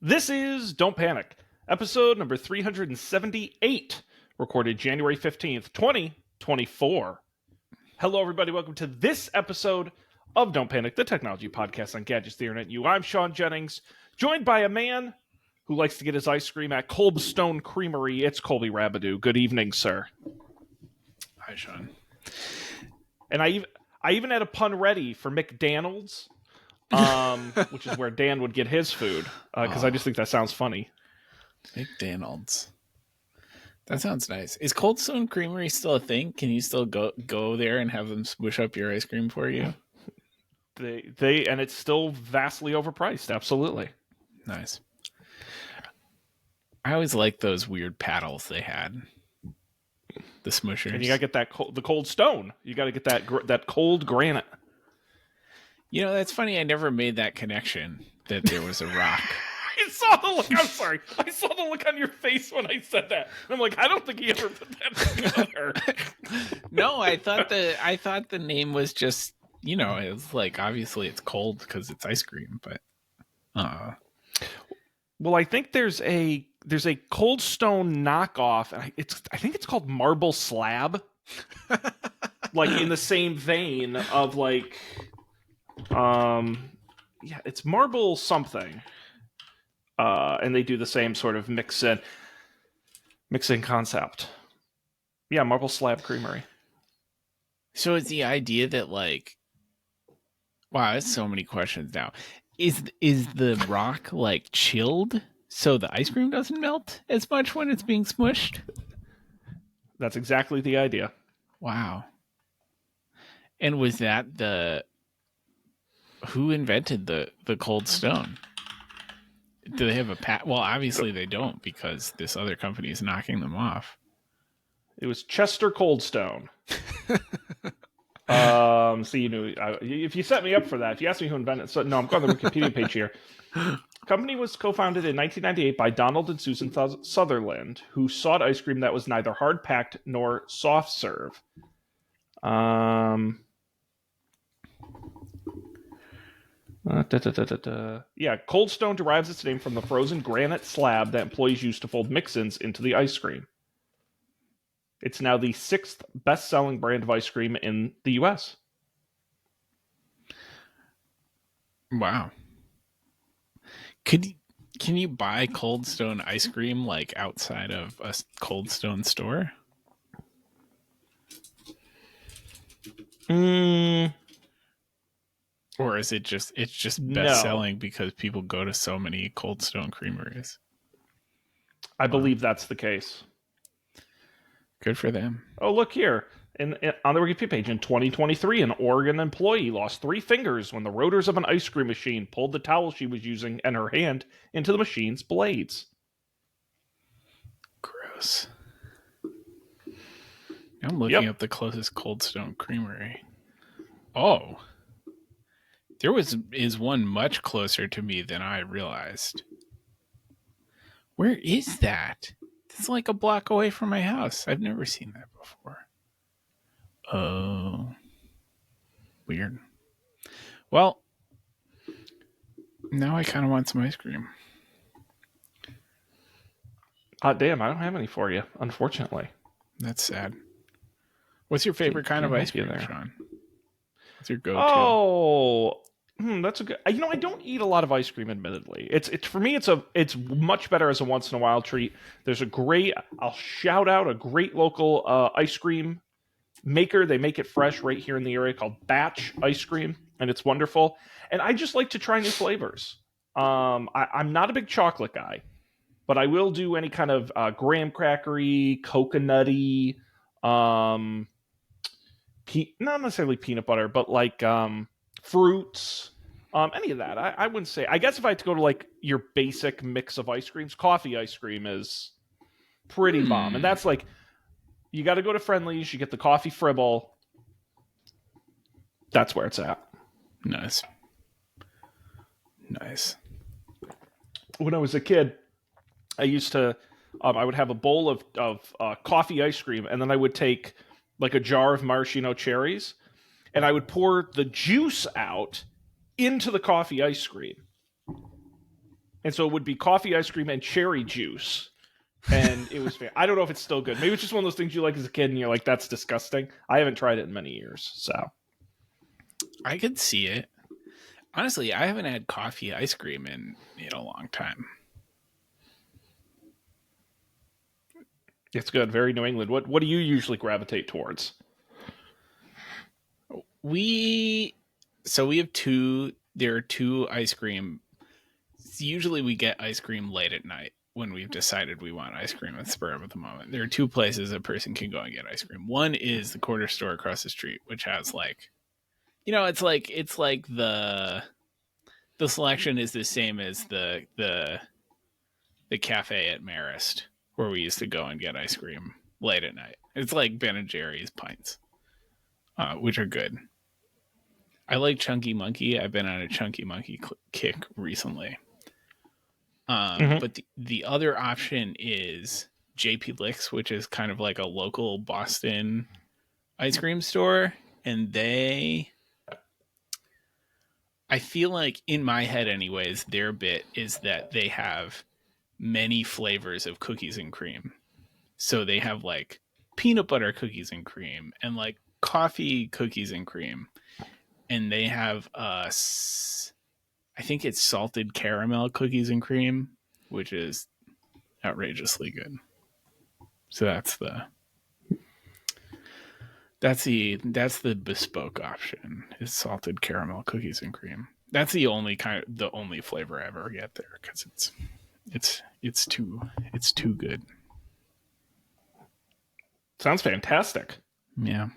This is Don't Panic, episode number 378, recorded January 15th, 2024. Hello, everybody. Welcome to this episode of Don't Panic, the technology podcast on gadgets, the internet, and you. I'm Sean Jennings, joined by a man who likes to get his ice cream at Coldstone Creamery. It's Colby Rabidou. Good evening, sir. Hi, Sean. And I even had a pun ready for McDonald's. Which is where Dan would get his food, because I just think that sounds funny. McDonald's. That sounds nice. Is Coldstone Creamery still a thing? Can you still go there and have them smush up your ice cream for you? They and it's still vastly overpriced. Absolutely. Nice. I always liked those weird paddles they had. The smushers. And you gotta get the cold stone. You gotta get that cold granite. You know, that's funny. I never made that connection that there was a rock. I saw the look. I'm sorry. I saw the look on your face when I said that. And I'm like, I don't think he ever put that together. No, I thought the name was just, you know, it was like, obviously it's cold because it's ice cream, but well, I think there's a Cold Stone knockoff, and I think it's called Marble Slab. Like in the same vein of like yeah, it's marble something. And they do the same sort of mix-in concept. Yeah, Marble Slab Creamery. So is the idea that, like, wow, that's so many questions now. Is the rock like chilled so the ice cream doesn't melt as much when it's being smushed? That's exactly the idea. Wow. And was that who invented the Cold Stone? Do they have a patent? Well, obviously they don't, because this other company is knocking them off. It was Chester Coldstone. So you knew if you set me up for that. If you asked me who invented it, so no, I'm going to the Wikipedia page here. The company was co-founded in 1998 by Donald and Susan Sutherland, who sought ice cream that was neither hard packed nor soft serve. Yeah, Cold Stone derives its name from the frozen granite slab that employees use to fold mix-ins into the ice cream. It's now the 6th best-selling brand of ice cream in the U.S. Wow. Can you buy Cold Stone ice cream like outside of a Cold Stone store? Or is it's just best selling because people go to so many Cold Stone creameries? I believe that's the case. Good for them. Oh, look here. On the Wikipedia page, in 2023, an Oregon employee lost 3 fingers when the rotors of an ice cream machine pulled the towel she was using and her hand into the machine's blades. Gross. I'm looking up the closest Cold Stone creamery. Oh. There is one much closer to me than I realized. Where is that? It's like a block away from my house. I've never seen that before. Oh. Weird. Well, now I kind of want some ice cream. Damn, I don't have any for you, unfortunately. That's sad. What's your favorite kind of ice cream, Sean? What's your go-to? Oh, that's a good. You know, I don't eat a lot of ice cream, admittedly. It's for me. It's much better as a once in a while treat. There's I'll shout out a great local ice cream maker. They make it fresh right here in the area, called Batch Ice Cream, and it's wonderful. And I just like to try new flavors. I'm not a big chocolate guy, but I will do any kind of graham crackery, coconutty, not necessarily peanut butter, but like fruits, any of that. I wouldn't say. I guess if I had to go to like your basic mix of ice creams, coffee ice cream is pretty bomb, and that's like you got to go to Friendly's. You get the coffee fribble. That's where it's at. Nice. When I was a kid, I used to. I would have a bowl of coffee ice cream, and then I would take like a jar of maraschino cherries, and I would pour the juice out into the coffee ice cream. and so it would be coffee, ice cream, and cherry juice. And it was I don't know if it's still good. Maybe it's just one of those things you like as a kid and you're like, that's disgusting. I haven't tried it in many years, so. I could see it. Honestly, I haven't had coffee ice cream in a long time. It's good. Very New England. What do you usually gravitate towards? We have two. There are two ice cream. Usually, we get ice cream late at night when we've decided we want ice cream at the spur of the moment. There are two places a person can go and get ice cream. One is the corner store across the street, which has it's like the selection is the same as the cafe at Marist, where we used to go and get ice cream late at night. It's like Ben and Jerry's pints, which are good. I like Chunky Monkey. I've been on a Chunky Monkey kick recently. But the other option is JP Licks, which is kind of like a local Boston ice cream store. And I feel like in my head anyways, their bit is that they have many flavors of cookies and cream. So they have like peanut butter cookies and cream and like coffee cookies and cream. And they have I think it's salted caramel cookies and cream, which is outrageously good. So that's the bespoke option is salted caramel cookies and cream. That's the only flavor I ever get there because it's too good. Sounds fantastic. Yeah.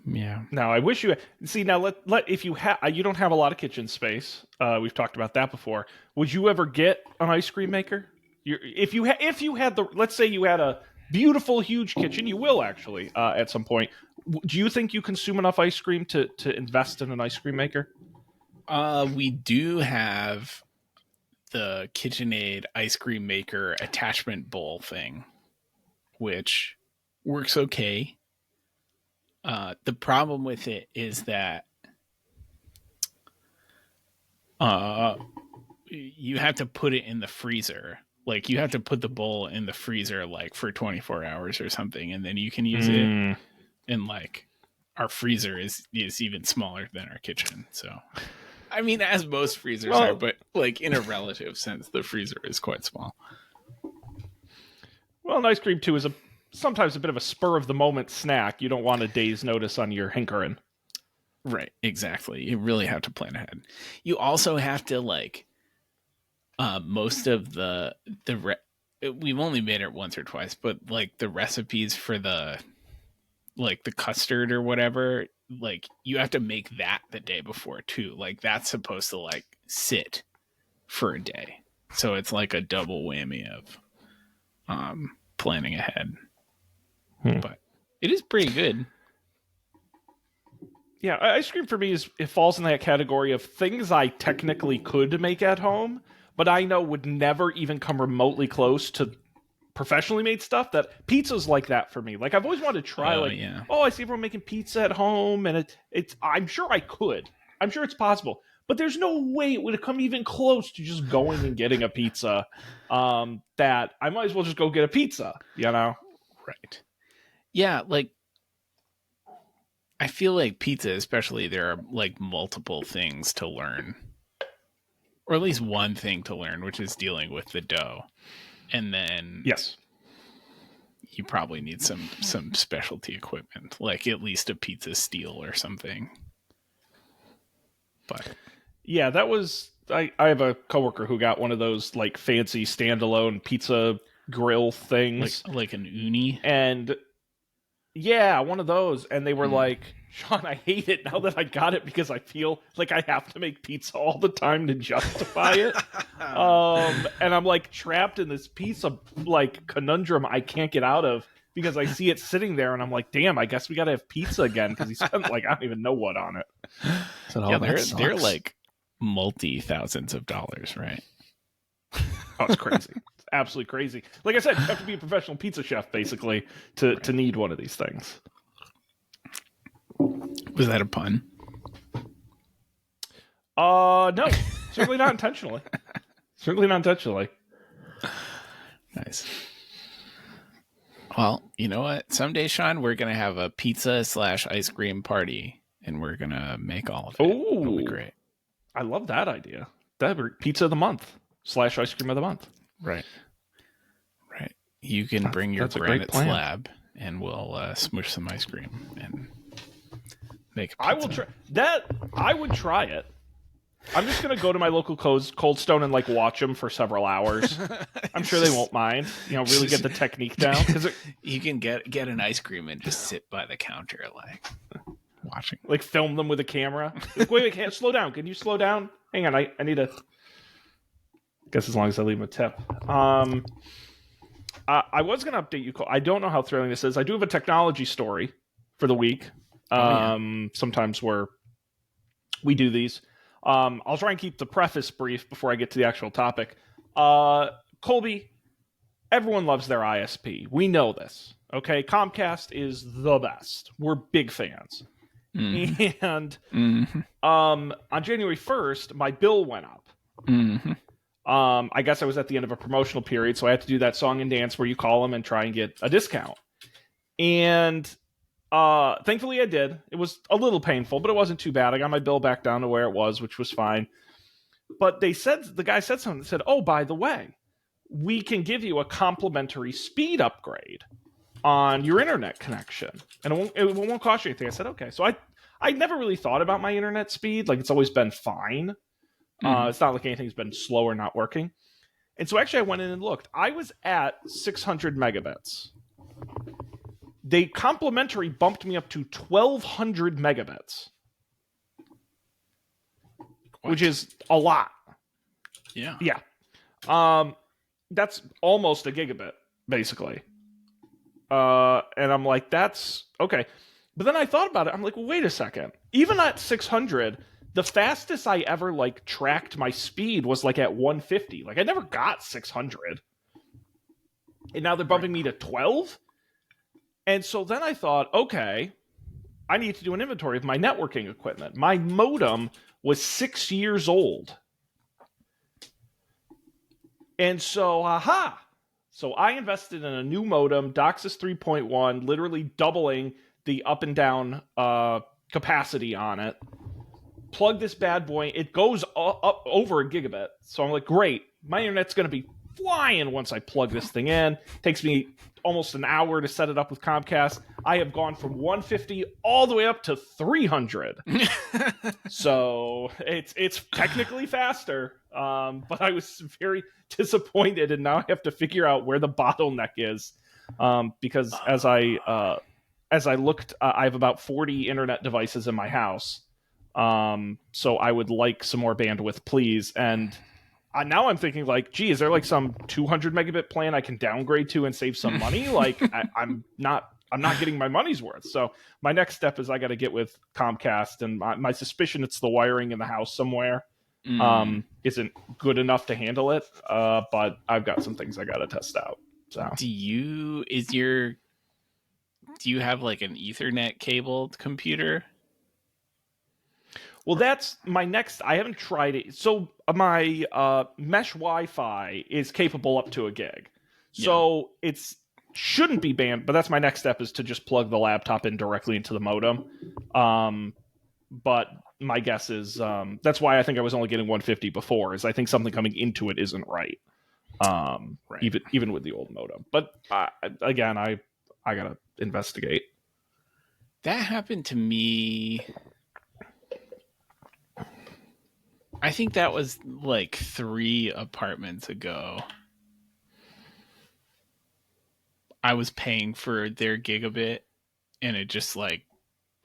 Yeah. Now I wish you see. Now let if you you don't have a lot of kitchen space. We've talked about that before. Would you ever get an ice cream maker? If you had the, let's say you had a beautiful huge kitchen, you will actually at some point. Do you think you consume enough ice cream to invest in an ice cream maker? We do have the KitchenAid ice cream maker attachment bowl thing, which works okay. The problem with it is that you have to put it in the freezer. Like you have to put the bowl in the freezer like for 24 hours or something, and then you can use it. And like our freezer is even smaller than our kitchen. So, I mean, as most freezers are, but like in a relative sense, the freezer is quite small. Well, an ice cream too is sometimes a bit of a spur of the moment snack. You don't want a day's notice on your hankering. Right, exactly. You really have to plan ahead. You also have to like most of we've only made it once or twice, but like the recipes for the custard or whatever, like you have to make that the day before too. Like that's supposed to like sit for a day. So it's like a double whammy of planning ahead. But it is pretty good. Yeah, ice cream for me it falls in that category of things I technically could make at home, but I know would never even come remotely close to professionally made stuff. That pizza's like that for me. Like I've always wanted to try I see everyone making pizza at home, and it's I'm sure I could. I'm sure it's possible. But there's no way it would come even close to just going and getting a pizza. That I might as well just go get a pizza, you know? Right. Yeah, like I feel like pizza, especially, there are like multiple things to learn. Or at least one thing to learn, which is dealing with the dough. And then yes, you probably need some specialty equipment, like at least a pizza steel or something. But yeah, that was I have a coworker who got one of those like fancy standalone pizza grill things, like an uni, and yeah, one of those. And they were like, Sean, I hate it now that I got it because I feel like I have to make pizza all the time to justify it. And I'm like trapped in this pizza like conundrum I can't get out of because I see it sitting there and I'm like, damn, I guess we got to have pizza again because he spent like I don't even know what on it. So yeah, they're like multi-thousands of dollars, right? Oh, it's crazy. It's absolutely crazy. Like I said, you have to be a professional pizza chef basically to need one of these things. Was that a pun? No. Certainly not intentionally. Certainly not intentionally. Nice. Well, you know what? Someday, Sean, we're gonna have a pizza / ice cream party, and we're gonna make all of it. It'll be Oh, great. I love that idea. That'd be pizza of the month / ice cream of the month. Right. You can bring your That's a great granite plan. slab, and we'll smush some ice cream and make a pizza. I will try that. I would try it. I'm just gonna go to my local Cold Stone and like watch them for several hours. I'm sure they won't mind. Really get the technique down because you can get an ice cream and just sit by the counter like watching. Like film them with a camera. Like, wait, can't slow down. Can you slow down? Hang on, I need to. Guess as long as I leave them a tip. I was going to update you. I don't know how thrilling this is. I do have a technology story for the week. Sometimes we do these. I'll try and keep the preface brief before I get to the actual topic. Colby, everyone loves their ISP. We know this. Okay, Comcast is the best. We're big fans. Mm-hmm. And on January 1st, my bill went up. Mm-hmm. I guess I was at the end of a promotional period, so I had to do that song and dance where you call them and try and get a discount. And thankfully I did. It was a little painful, but it wasn't too bad. I got my bill back down to where it was, which was fine. But the guy said something that said, oh, by the way, we can give you a complimentary speed upgrade on your internet connection. And it won't cost you anything. I said, okay. So I never really thought about my internet speed. Like, it's always been fine. It's not like anything's been slow or not working. And so actually I went in and looked. I was at 600 megabits. They complimentary bumped me up to 1,200 megabits. What? Which is a lot. Yeah. Yeah. That's almost a gigabit, basically. And I'm like, that's okay. But then I thought about it. I'm like, well, wait a second. Even at 600, the fastest I ever tracked my speed was at 150. I never got 600. And now they're bumping me to 12. And so then I thought, okay, I need to do an inventory of my networking equipment. My modem was 6 years old. And so, So I invested in a new modem, DOCSIS 3.1, literally doubling the up and down capacity on it. Plug this bad boy. It goes up over a gigabit. So I'm like, great. My internet's going to be flying once I plug this thing in. Takes me almost an hour to set it up with Comcast. I have gone from 150 all the way up to 300. So it's technically faster. But I was very disappointed, and now I have to figure out where the bottleneck is. Because as I looked, I have about 40 internet devices in my house. So I would like some more bandwidth, please. And now I'm thinking gee, is there some 200 megabit plan I can downgrade to and save some money? I'm not getting my money's worth. So my next step is I got to get with Comcast, and my suspicion it's the wiring in the house somewhere isn't good enough to handle it. But I've got some things I got to test out. So do you have an Ethernet cabled computer? Well, that's my next. I haven't tried it. So my mesh Wi-Fi is capable up to a gig. So it's shouldn't be banned, but that's my next step, is to just plug the laptop in directly into the modem. But my guess is that's why I think I was only getting 150 before, is I think something coming into it isn't right. Even with the old modem. But again, I gotta investigate. That happened to me. I think that was 3 apartments ago. I was paying for their gigabit, and it just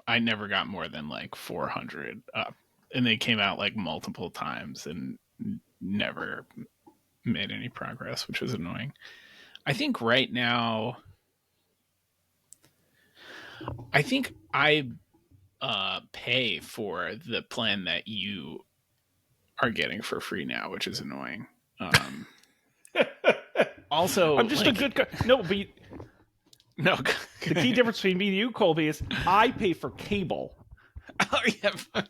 I never got more than 400 up, and they came out multiple times and never made any progress, which was annoying. I think right now, I pay for the plan that you are getting for free now, which is annoying. Also, I'm just a good guy. No, but no. The key difference between me and you, Colby, is I pay for cable. Oh yeah.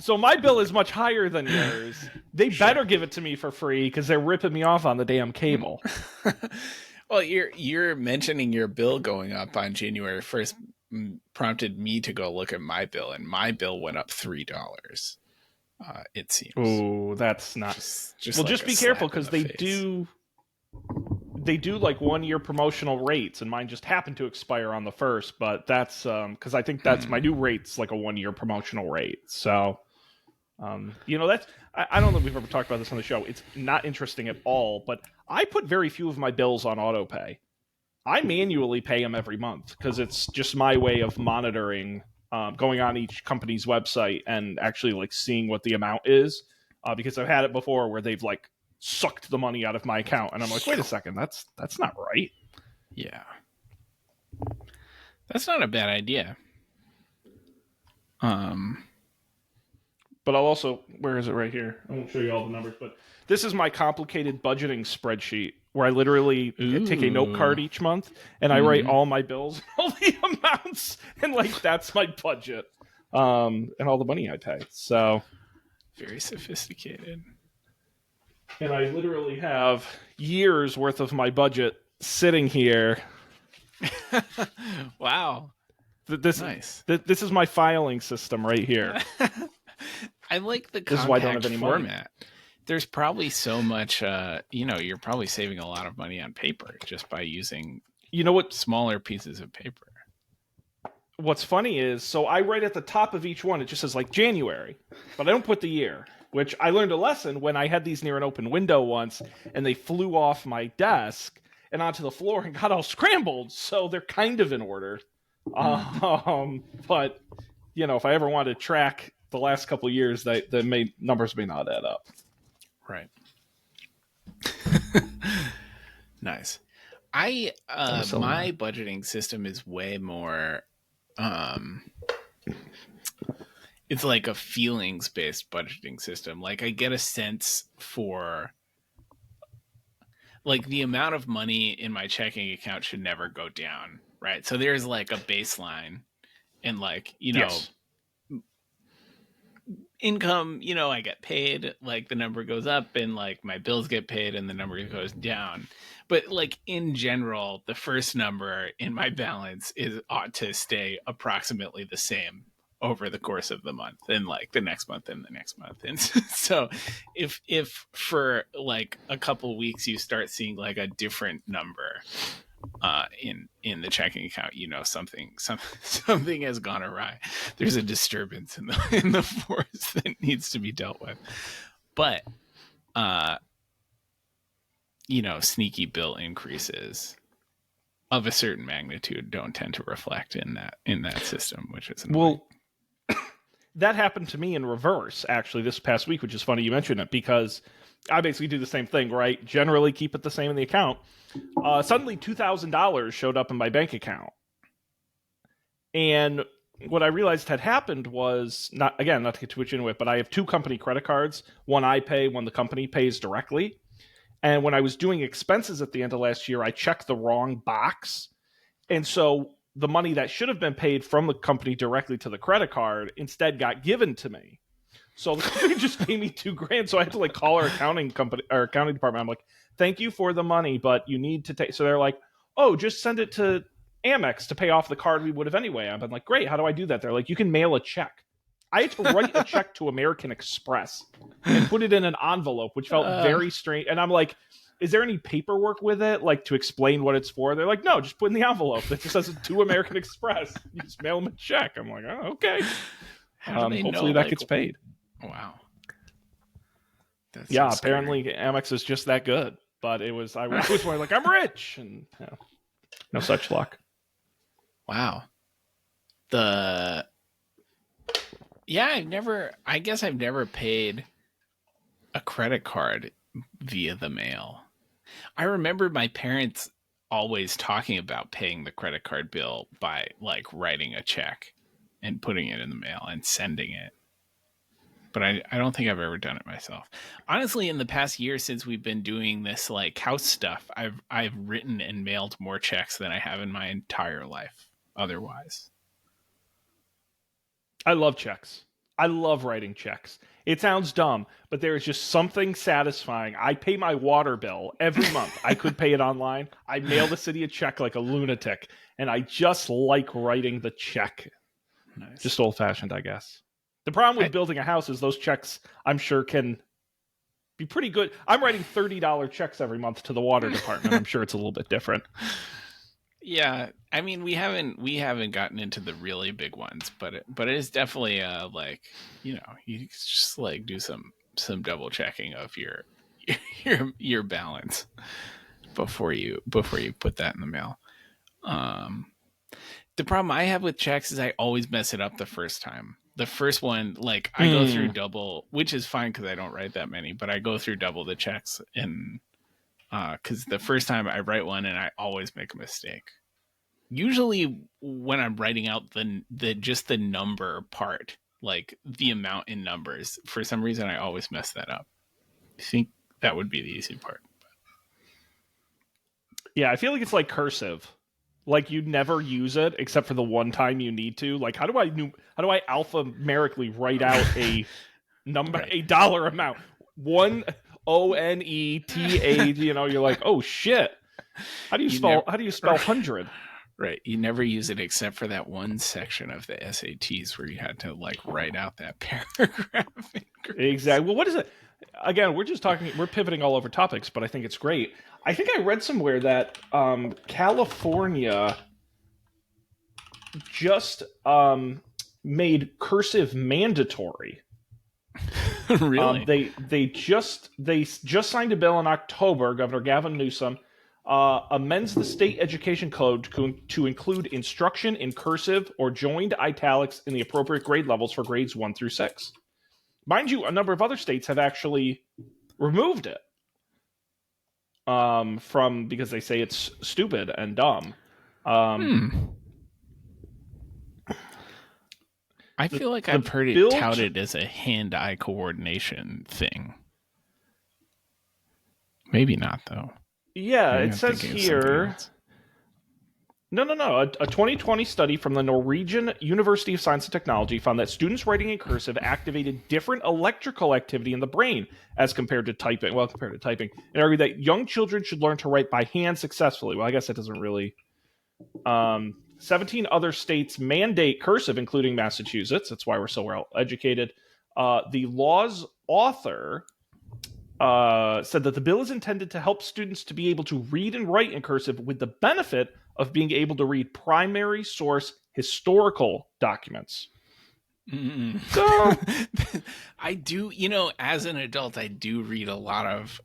So my bill is much higher than yours. They better give it to me for free because they're ripping me off on the damn cable. Well, you're mentioning your bill going up on January 1st prompted me to go look at my bill, and my bill went up $3. It seems. Oh, that's not. Just well, like just be careful because they do like 1 year promotional rates, and mine just happened to expire on the 1st. But that's because I think that's my new rate's like a 1 year promotional rate. So, that's I don't know if we've ever talked about this on the show. It's not interesting at all. But I put very few of my bills on auto pay. I manually pay them every month because it's just my way of monitoring, going on each company's website and actually like seeing what the amount is. Because I've had it before where they've like sucked the money out of my account, and I'm like, wait a second, that's not right. Yeah, that's not a bad idea. But I'll also, where is it right here? I won't show you all the numbers, but this is my complicated budgeting spreadsheet where I literally take a note card each month and I write all my bills, all the amounts, and like that's my budget, and all the money I pay. So very sophisticated. And I literally have years worth of my budget sitting here. Wow. Nice. This is my filing system right here. I like the this is why I don't compact have any format. money. There's probably so much, you're probably saving a lot of money on paper just by using, smaller pieces of paper. What's funny is, so I write at the top of each one, it just says like January, but I don't put the year, which I learned a lesson when I had these near an open window once and they flew off my desk and onto the floor and got all scrambled. So they're kind of in order. But, if I ever want to track the last couple of years, the numbers may not add up. Right. Nice. My budgeting system is way more, it's like a feelings based budgeting system. Like I get a sense for like the amount of money in my checking account should never go down. Right. So there's like a baseline and like, Yes. income, I get paid, like the number goes up and like my bills get paid and the number goes down. But like in general, the first number in my balance ought to stay approximately the same over the course of the month and like the next month and the next month. And so if for like a couple weeks you start seeing like a different number in the checking account, something has gone awry. There's a disturbance in the force that needs to be dealt with. But sneaky bill increases of a certain magnitude don't tend to reflect in that system, which is annoying. Well, that happened to me in reverse actually this past week, which is funny you mentioned it because I basically do the same thing, right? Generally keep it the same in the account. Suddenly $2,000 showed up in my bank account. And what I realized had happened was, not to get too much into it, but I have 2 company credit cards. One I pay, one the company pays directly. And when I was doing expenses at the end of last year, I checked the wrong box. And so the money that should have been paid from the company directly to the credit card instead got given to me. So the company just gave me $2,000. So I had to like call our accounting department. I'm like, thank you for the money, but you need to take. So they're like, oh, just send it to Amex to pay off the card we would have anyway. I've been like, great. How do I do that? They're like, you can mail a check. I had to write a check to American Express and put it in an envelope, which felt very strange. And I'm like, is there any paperwork with it, like to explain what it's for? They're like, no, just put in the envelope. It just says to American Express. You just mail them a check. I'm like, oh, okay. Hopefully that gets paid. Wow. That's apparently Amex is just that good. But I was more like, I'm rich, and no such luck. Wow. I guess I've never paid a credit card via the mail. I remember my parents always talking about paying the credit card bill by like writing a check and putting it in the mail and sending it. But I don't think I've ever done it myself. Honestly, in the past year since we've been doing this like house stuff, I've written and mailed more checks than I have in my entire life otherwise. I love checks. I love writing checks. It sounds dumb, but there is just something satisfying. I pay my water bill every month. I could pay it online. I mail the city a check like a lunatic, and I just like writing the check. Nice. Just old fashioned, I guess. The problem with building a house is those checks, I'm sure, can be pretty good. I'm writing $30 checks every month to the water department. I'm sure it's a little bit different. Yeah, I mean, we haven't gotten into the really big ones, but it is definitely like, you just like do some double checking of your your balance before you put that in the mail. The problem I have with checks is I always mess it up the first time. The first one, like I go through double, which is fine because I don't write that many, but I go through double the checks, and because the first time I write one and I always make a mistake. Usually when I'm writing out the just the number part, like the amount in numbers, for some reason I always mess that up. I think that would be the easy part. Yeah, I feel like it's like cursive. Like you never use it except for the one time you need to. Like how do I alphanumerically write out a number, a dollar amount? $1,000,000. You're like, oh shit. How do you spell 100? Right. You never use it except for that one section of the SATs where you had to like write out that paragraph. Exactly. Well, what is it? Again, we're pivoting all over topics, but I think it's great. I think I read somewhere that California just made cursive mandatory. Really? They just signed a bill in October. Governor Gavin Newsom amends the state education code to include instruction in cursive or joined italics in the appropriate grade levels for grades 1 through 6. Mind you, a number of other states have actually removed it because they say it's stupid and dumb. I feel like I've heard it touted as a hand-eye coordination thing. Maybe not, though. Yeah, it says here. No. A 2020 study from the Norwegian University of Science and Technology found that students writing in cursive activated different electrical activity in the brain as compared to typing. Well, compared to typing, and argued that young children should learn to write by hand successfully. Well, I guess that doesn't really. 17 other states mandate cursive, including Massachusetts. That's why we're so well educated. The law's author said that the bill is intended to help students to be able to read and write in cursive with the benefit of being able to read primary source historical documents. So I do, as an adult, I do read a lot of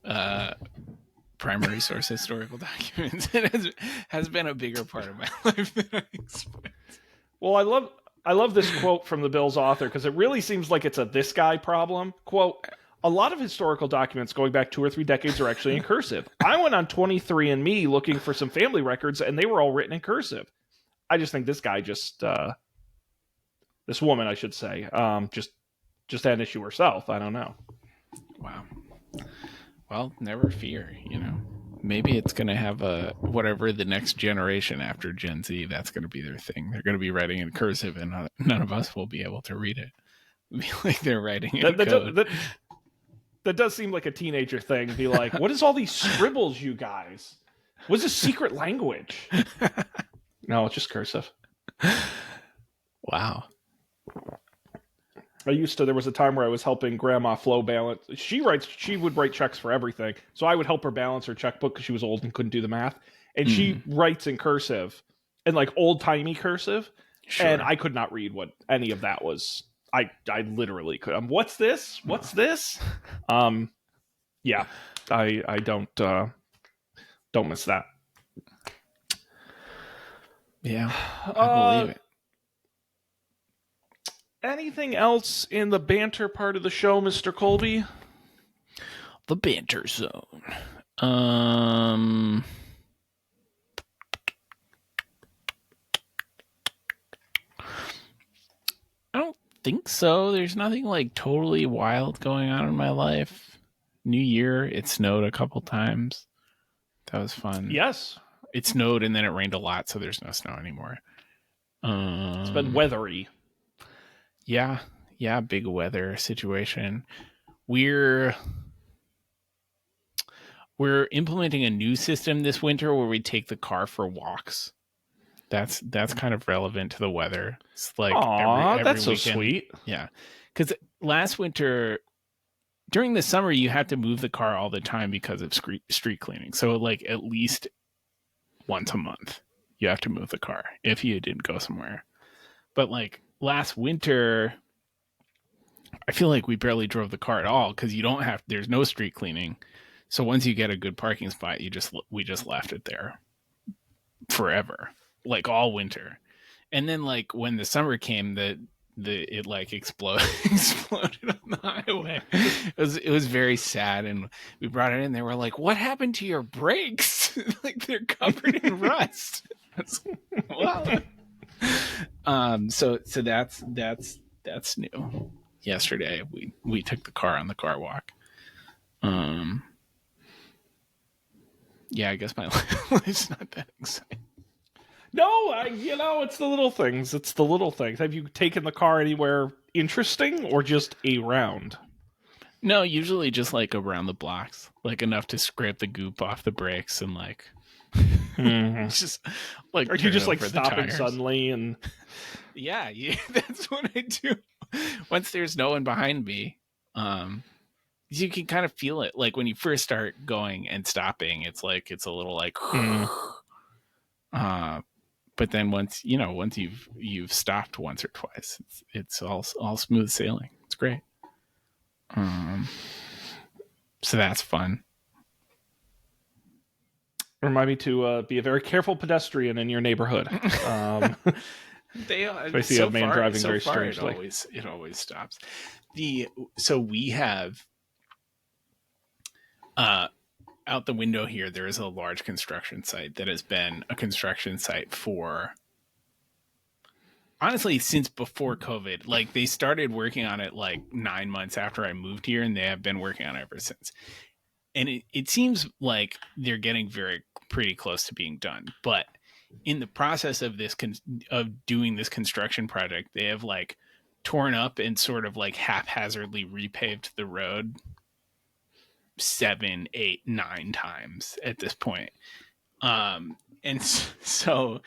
primary source historical documents. It has been a bigger part of my life than I expected. Well, I love this quote from the bill's author because it really seems like it's a this guy problem. Quote, a lot of historical documents going back 2 or 3 decades are actually in cursive. I went on 23andMe looking for some family records, and they were all written in cursive. I just think this guy this woman, I should say, just had an issue herself. I don't know. Wow. Well, never fear, Maybe it's going to have whatever the next generation after Gen Z, that's going to be their thing. They're going to be writing in cursive, and none of us will be able to read it. It'll be like they're writing in code. That does seem like a teenager thing. Be like, what is all these scribbles, you guys? What's a secret language? No, it's just cursive. Wow. There was a time where I was helping Grandma Flo balance. She would write checks for everything. So I would help her balance her checkbook because she was old and couldn't do the math. And she writes in cursive, and like old timey cursive. Sure. And I could not read what any of that was. I literally could. What's this? What's this? Yeah, I don't miss that. Yeah, I believe it. Anything else in the banter part of the show, Mr. Colby? The banter zone. I don't think so. There's nothing like totally wild going on in my life. New Year, it snowed a couple times. That was fun. Yes. It snowed and then it rained a lot, so there's no snow anymore. It's been weathery. Yeah. Yeah, big weather situation. We're implementing a new system this winter where we take the car for walks. That's kind of relevant to the weather. It's like Aw, every that's so weekend. sweet. Yeah. Cuz last winter during the summer you have to move the car all the time because of street cleaning. So like at least once a month you have to move the car if you didn't go somewhere. But like last winter I feel like we barely drove the car at all cuz you don't have there's no street cleaning. So once you get a good parking spot, we just left it there forever, like all winter. And then like when the summer came, it like exploded on the highway. It was very sad, and we brought it in. They were like, "What happened to your brakes? Like they're covered in rust." Well, so that's new. Yesterday we took the car on the car walk. Yeah, I guess my life's not that exciting. No, it's the little things. It's the little things. Have you taken the car anywhere interesting or just around? No, usually just like around the blocks, like enough to scrape the goop off the brakes and like just like. Are you just like the stopping tires. suddenly and? Yeah, that's what I do. Once there's no one behind me, you can kind of feel it. Like when you first start going and stopping, it's like it's a little like. But then once you've stopped once or twice, it's all smooth sailing. It's great. So that's fun. Remind me to be a very careful pedestrian in your neighborhood. They if I see a man driving very strangely, it always stops. So we have out the window here, there is a large construction site that has been a construction site for honestly since before COVID. Like they started working on it like 9 months after I moved here, and they have been working on it ever since. And it seems like they're getting pretty close to being done. But in the process of of doing this construction project, they have like torn up and sort of like haphazardly repaved the road 7, 8, 9 times at this point. And so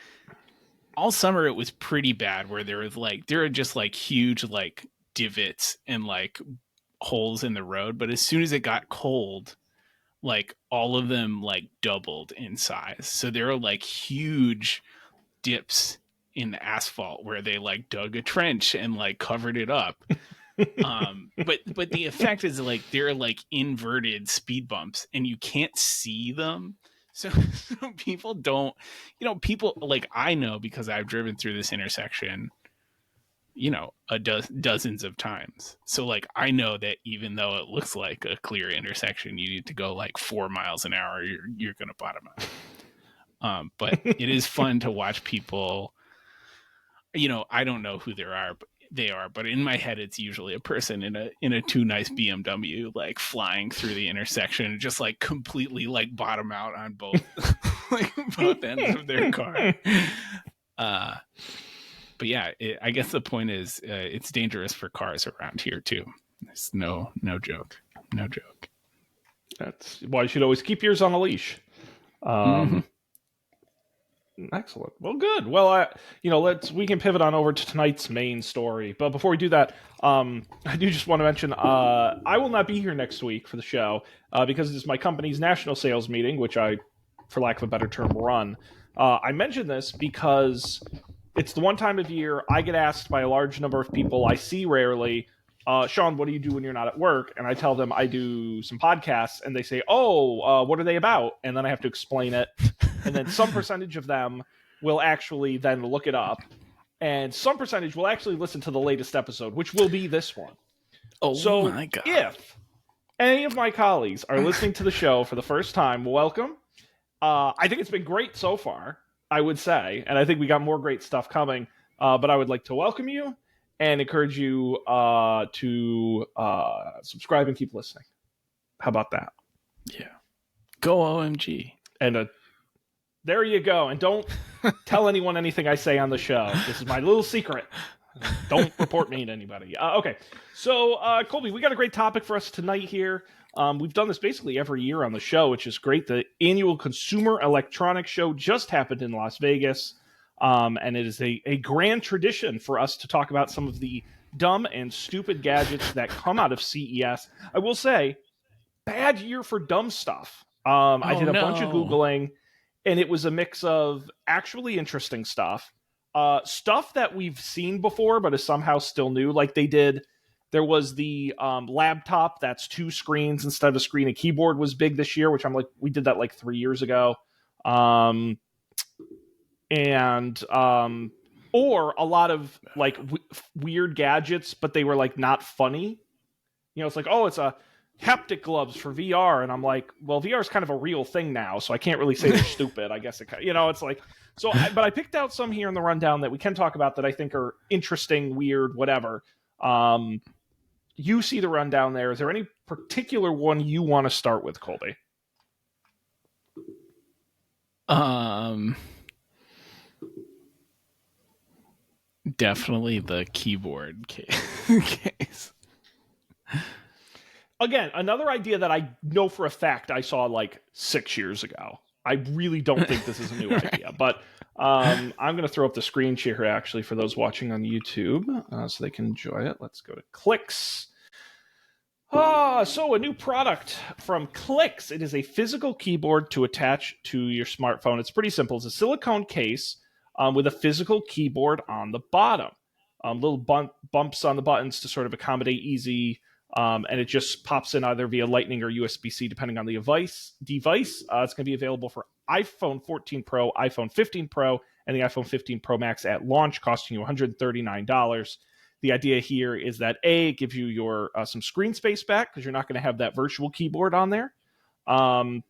all summer it was pretty bad where there are just like huge like divots and like holes in the road. But as soon as it got cold, like all of them like doubled in size. So there are like huge dips in the asphalt where they like dug a trench and like covered it up. But the effect is like they're like inverted speed bumps and you can't see them. So people don't, people like I know because I've driven through this intersection, dozens of times. So like I know that even though it looks like a clear intersection, you need to go like 4 miles an hour. You're going to bottom out. But it is fun to watch people. I don't know who they are, but in my head, it's usually a person in a too nice BMW, like flying through the intersection, just like completely like bottom out on both both ends of their car. But yeah, I guess the point is it's dangerous for cars around here too. It's no joke. That's why you should always keep yours on a leash. Excellent. Well, good. Well, we can pivot on over to tonight's main story. But before we do that, I do just want to mention I will not be here next week for the show because it's my company's national sales meeting, which I, for lack of a better term, run. I mention this because it's the one time of year I get asked by a large number of people I see rarely, Shaun, what do you do when you're not at work? And I tell them I do some podcasts, and they say, what are they about? And then I have to explain it. And then some percentage of them will actually then look it up. And some percentage will actually listen to the latest episode, which will be this one. Oh, so my God. If any of my colleagues are listening to the show for the first time, welcome. I think it's been great so far, I would say. And I think we got more great stuff coming. But I would like to welcome you and encourage you to subscribe and keep listening. How about that? Yeah. Go OMG. And there you go. And don't tell anyone anything I say on the show. This is my little secret. Don't report me to anybody. Okay, so Colby, we got a great topic for us tonight here. We've done this basically every year on the show, which is great. The annual Consumer Electronics Show just happened in Las Vegas, and it is a grand tradition for us to talk about some of the dumb and stupid gadgets that come out of CES. I will say, bad year for dumb stuff. I Oh did a bunch of no. Googling, and it was a mix of actually interesting stuff, stuff that we've seen before, but is somehow still new. Like there was the laptop that's two screens instead of a screen. A keyboard was big this year, which I'm like, we did that like 3 years ago. Um, and or a lot of like weird gadgets, but they were like not funny. It's like, oh, it's a haptic gloves for VR, and I'm like, well, VR is kind of a real thing now, so I can't really say they're stupid. I guess it's like, so. But I picked out some here in the rundown that we can talk about that I think are interesting, weird, whatever. You see the rundown there. Is there any particular one you want to start with, Colby? Um, Definitely the keyboard case. Again, another idea that I know for a fact I saw like 6 years ago. I really don't think this is a new Right. idea, but I'm going to throw up the screen share actually for those watching on YouTube so they can enjoy it. Let's go to Clicks. So a new product from Clicks. It is a physical keyboard to attach to your smartphone. It's pretty simple. It's a silicone case with a physical keyboard on the bottom. Little bumps on the buttons to sort of accommodate easy, and it just pops in either via Lightning or USB-C, depending on the device. It's going to be available for iPhone 14 Pro, iPhone 15 Pro, and the iPhone 15 Pro Max at launch, costing you $139. The idea here is that it gives you your some screen space back because you're not going to have that virtual keyboard on there. And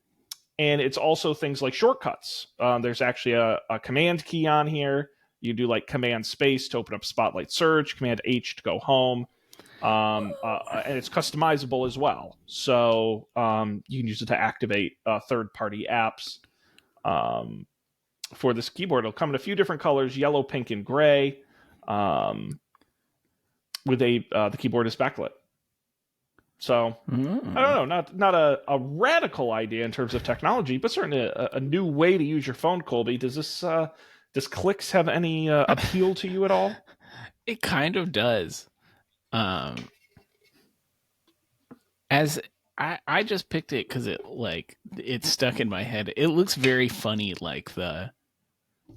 it's also things like shortcuts. There's actually a command key on here. You do like command space to open up Spotlight Search, command H to go home. And it's customizable as well. So you can use it to activate third-party apps. For this keyboard, it'll come in a few different colors: yellow, pink, and gray. With the keyboard is backlit. So I don't know, not a radical idea in terms of technology, but certainly a new way to use your phone. Colby, does Clicks have any appeal to you at all? It kind of does. As I just picked it because it stuck in my head. It looks very funny, like like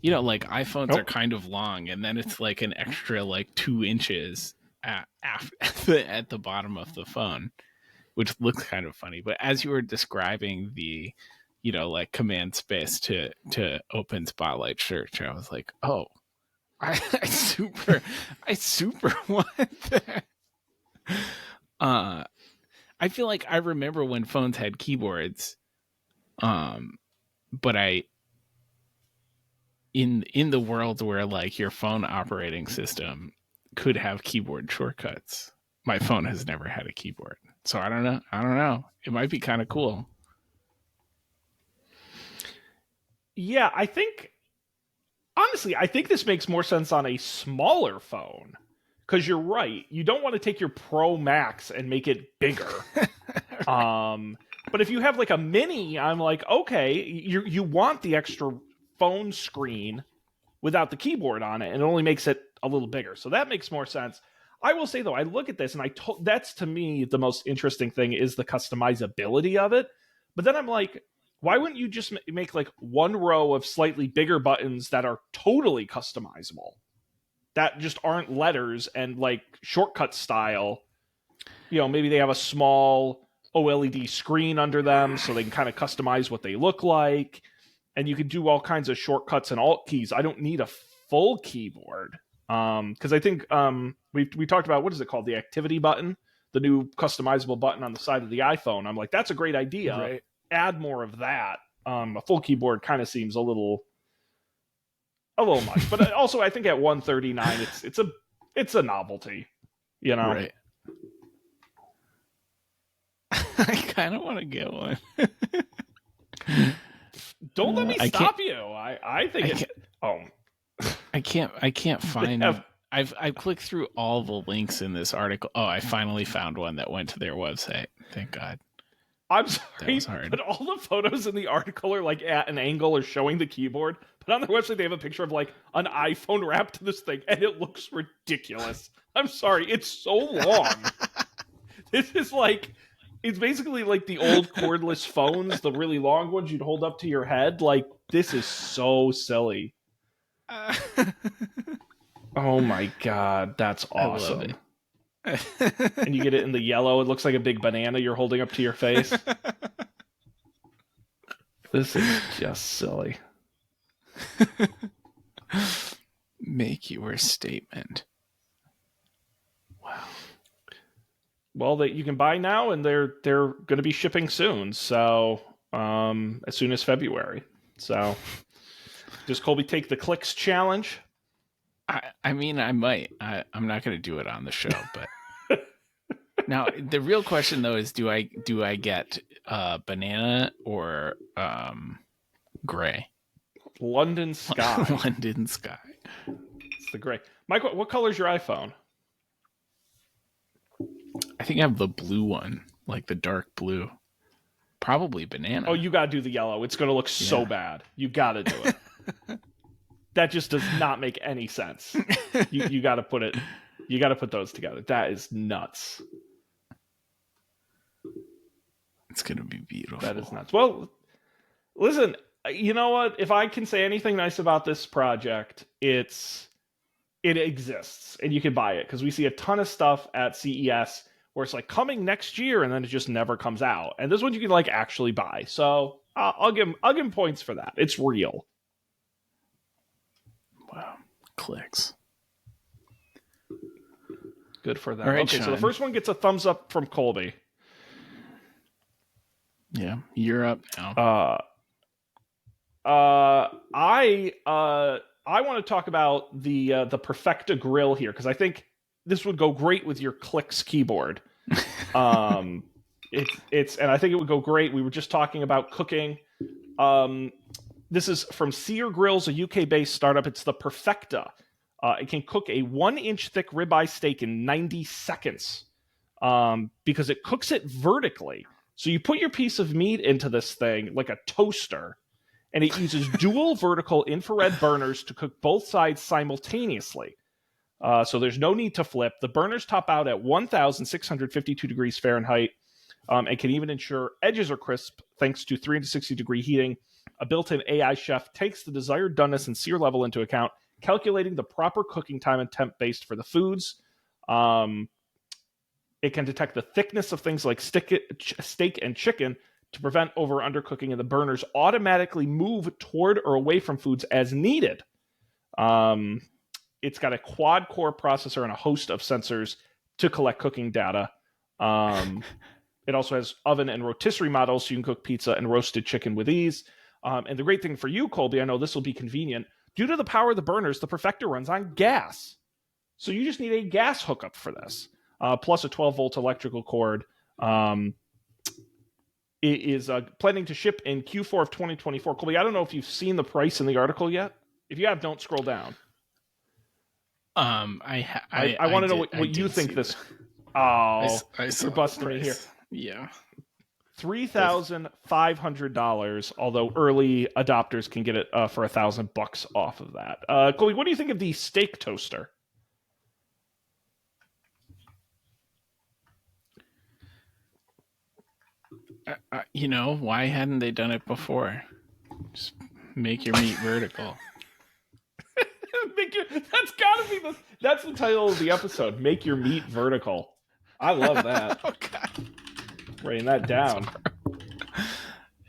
iPhones are kind of long, and then it's like an extra like 2 inches at the bottom of the phone, which looks kind of funny. But as you were describing the, like command space to open Spotlight Search, I was like, oh, I super want that. I feel like I remember when phones had keyboards, but in the world where like your phone operating system could have keyboard shortcuts, my phone has never had a keyboard. So I don't know. It might be kind of cool. Yeah, honestly, I think this makes more sense on a smaller phone. Because you're right, you don't want to take your Pro Max and make it bigger. But if you have like a mini, I'm like, okay, you want the extra phone screen without the keyboard on it, and it only makes it a little bigger. So that makes more sense. I will say though, I look at this and that's to me the most interesting thing is the customizability of it. But then I'm like, why wouldn't you just make like one row of slightly bigger buttons that are totally customizable? That just aren't letters and like shortcut style. Maybe they have a small OLED screen under them so they can kind of customize what they look like. And you can do all kinds of shortcuts and alt keys. I don't need a full keyboard. Because I think we talked about, what is it called? The activity button, the new customizable button on the side of the iPhone. I'm like, that's a great idea. Right. Add more of that. A full keyboard kind of seems a little much, but also I think at $139, it's a novelty, Right. I kind of want to get one. Don't let me stop you. I think I can't find. I've clicked through all the links in this article. Oh, I finally found one that went to their website. Thank God. I'm That was sorry, hard. but all the photos in the article are like at an angle or showing the keyboard. But on their website, they have a picture of like an iPhone wrapped to this thing, and it looks ridiculous. I'm sorry, it's so long. This is like, it's basically like the old cordless phones, the really long ones you'd hold up to your head. Like, this is so silly. Oh my God, that's awesome. I love it. And you get it in the yellow. It looks like a big banana you're holding up to your face. This is just silly. Make your statement. Wow. Well, that you can buy now, and they're going to be shipping soon. So as soon as February. So does Colby take the clicks challenge? I mean, I might. I'm not going to do it on the show, but now the real question though is, do I get banana or gray? London sky. London sky. It's the gray. Mike, what color is your iPhone? I think I have the blue one, like the dark blue. Probably banana. Oh, you got to do the yellow. It's going to look so bad. You got to do it. That just does not make any sense. You got to put it. You got to put those together. That is nuts. It's going to be beautiful. That is nuts. Well, listen, you know what? If I can say anything nice about this project, it exists and you can buy it, because we see a ton of stuff at CES where it's like coming next year and then it just never comes out. And this one you can like actually buy. So I'll give him points for that. It's real. Wow. Clicks. Good for them. All right, okay, Shaun. so the first one gets a thumbs up from Colby. Yeah, you're up now. I want to talk about the Perfecta Grill here, because I think this would go great with your Clicks keyboard. It's and I think it would go great. We were just talking about cooking. This is from Sear Grills, a UK-based startup. It's the Perfecta. It can cook a 1-inch thick ribeye steak in 90 seconds because it cooks it vertically. So you put your piece of meat into this thing like a toaster, and it uses dual vertical infrared burners to cook both sides simultaneously. So there's no need to flip. The burners top out at 1,652 degrees Fahrenheit and can even ensure edges are crisp thanks to 360-degree heating. A built-in AI chef takes the desired doneness and sear level into account, calculating the proper cooking time and temp based for the foods. It can detect the thickness of things like steak and chicken to prevent over or undercooking, and the burners automatically move toward or away from foods as needed. It's got a quad-core processor and a host of sensors to collect cooking data. It also has oven and rotisserie models, so you can cook pizza and roasted chicken with ease. And the great thing for you, Colby, I know this will be convenient. Due to the power of the burners, the Perfecta runs on gas. So you just need a gas hookup for this, plus a 12-volt electrical cord. It is planning to ship in Q4 of 2024. Colby, I don't know if you've seen the price in the article yet. If you have, don't scroll down. I want to know what you think this. Oh, you're busting me here. Yeah. $3,500. Although early adopters can get it for $1,000 off of that. Colby, what do you think of the steak toaster? Why hadn't they done it before? Just make your meat vertical. That's gotta be that's the title of the episode. Make your meat vertical. I love that. Oh God. Writing that down.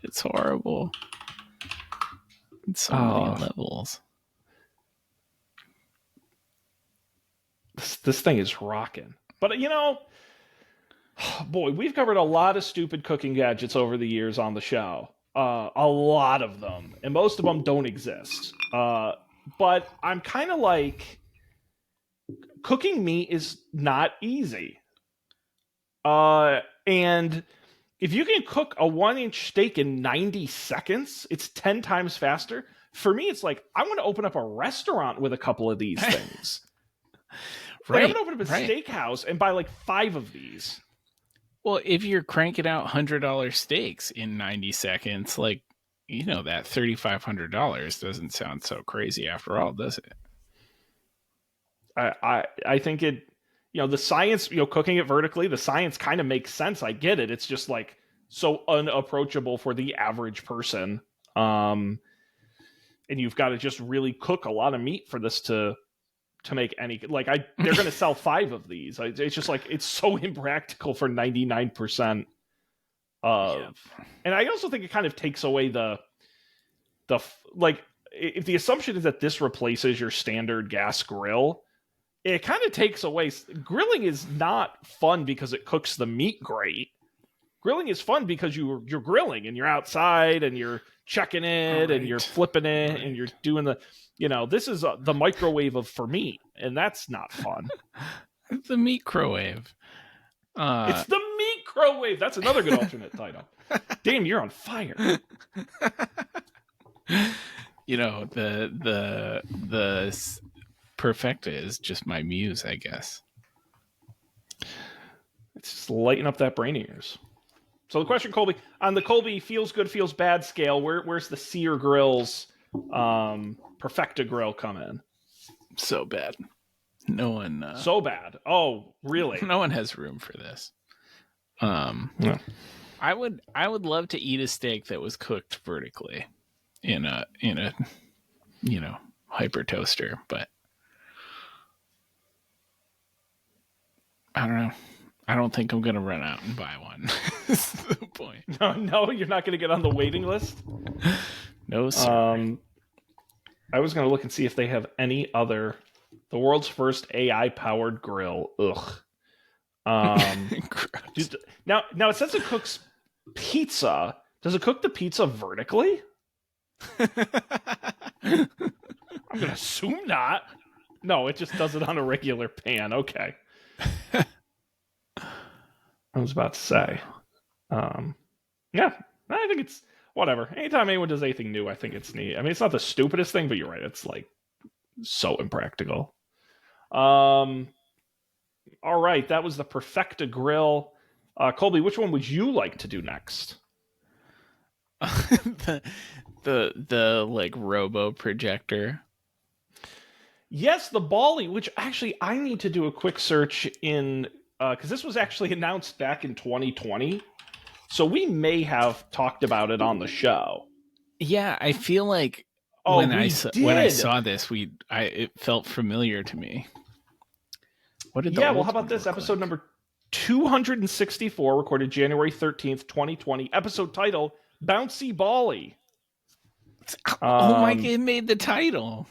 It's horrible. It's so many levels. This thing is rocking. But boy, we've covered a lot of stupid cooking gadgets over the years on the show. A lot of them. And most of them don't exist. But I'm kind of like, cooking meat is not easy. And if you can cook a 1-inch steak in 90 seconds, it's 10 times faster. For me, it's like, I want to open up a restaurant with a couple of these things. Like I'm gonna Right, open up a right. steakhouse and buy like 5 of these. Well, if you're cranking out $100 steaks in 90 seconds, like, that $3,500 doesn't sound so crazy after all, does it? I think it, the science, cooking it vertically, the science kind of makes sense. I get it. It's just like so unapproachable for the average person. Um, and you've got to just really cook a lot of meat for this to make any like they're going to sell 5 of these. It's just like it's so impractical for 99% Yeah. of. And I also think it kind of takes away the like if the assumption is that this replaces your standard gas grill, it kind of takes away. Grilling is not fun because it cooks the meat great. Grilling is fun because you're grilling and you're outside and you're checking it and you're Right. flipping it and you're Right. doing this is the microwave of for meat, and that's not fun. The microwave. It's the microwave. That's another good alternate title. Damn, you're on fire. The Perfecta is just my muse, I guess. It's just lighting up that brain of yours. So the question, Colby, on the Colby feels good, feels bad scale, where's the Sear Grill's Perfecta Grill come in? So bad. No one. So bad. Oh, really? No one has room for this. Yeah. I would love to eat a steak that was cooked vertically in a hyper toaster, but I don't know. I don't think I'm gonna run out and buy one. That's the point. No, you're not going to get on the waiting list. No, sir. I was going to look and see if they have any other. The world's first AI powered grill. Ugh. Now it says it cooks pizza. Does it cook the pizza vertically? I'm going to assume not. No, it just does it on a regular pan. Okay. I was about to say. Yeah, I think it's whatever. Anytime anyone does anything new, I think it's neat. I mean, it's not the stupidest thing, but you're right. It's like so impractical. All right, that was the Perfecta Grill. Colby, which one would you like to do next? the like robo projector. Yes, the Ballie, which actually I need to do a quick search in because this was actually announced back in 2020, so we may have talked about it on the show. Yeah, I feel like Oh, when I we did. saw this, it felt familiar to me. What did the Yeah, well, old how about one this? look Episode like? number 264, recorded January 13th, 2020. Episode title, Bouncy Ballie. Oh my god, it made the title.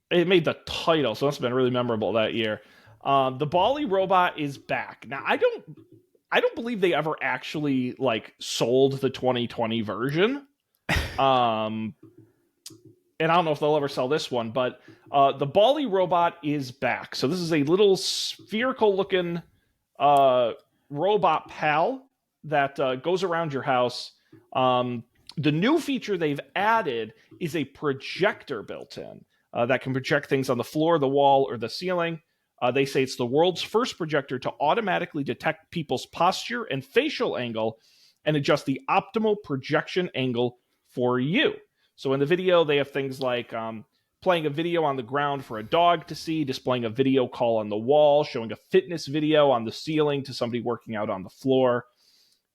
It made the title, so that's been really memorable that year. The Ballie Robot is back. Now, I don't believe they ever actually like sold the 2020 version. And I don't know if they'll ever sell this one, but the Ballie Robot is back. So this is a little spherical-looking robot pal that goes around your house. The new feature they've added is a projector built in that can project things on the floor, the wall, or the ceiling. They say it's the world's first projector to automatically detect people's posture and facial angle and adjust the optimal projection angle for you. So in the video, they have things like playing a video on the ground for a dog to see, displaying a video call on the wall, showing a fitness video on the ceiling to somebody working out on the floor.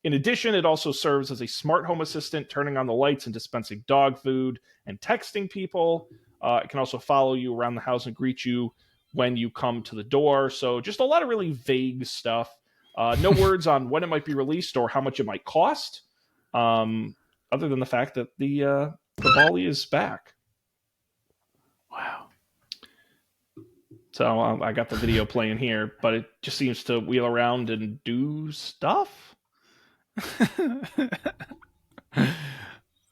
In addition, it also serves as a smart home assistant, turning on the lights and dispensing dog food and texting people. It can also follow you around the house and greet you when you come to the door. So just a lot of really vague stuff. No words on when it might be released or how much it might cost, other than the fact that the Ballie is back. Wow. So I got the video playing here, but it just seems to wheel around and do stuff.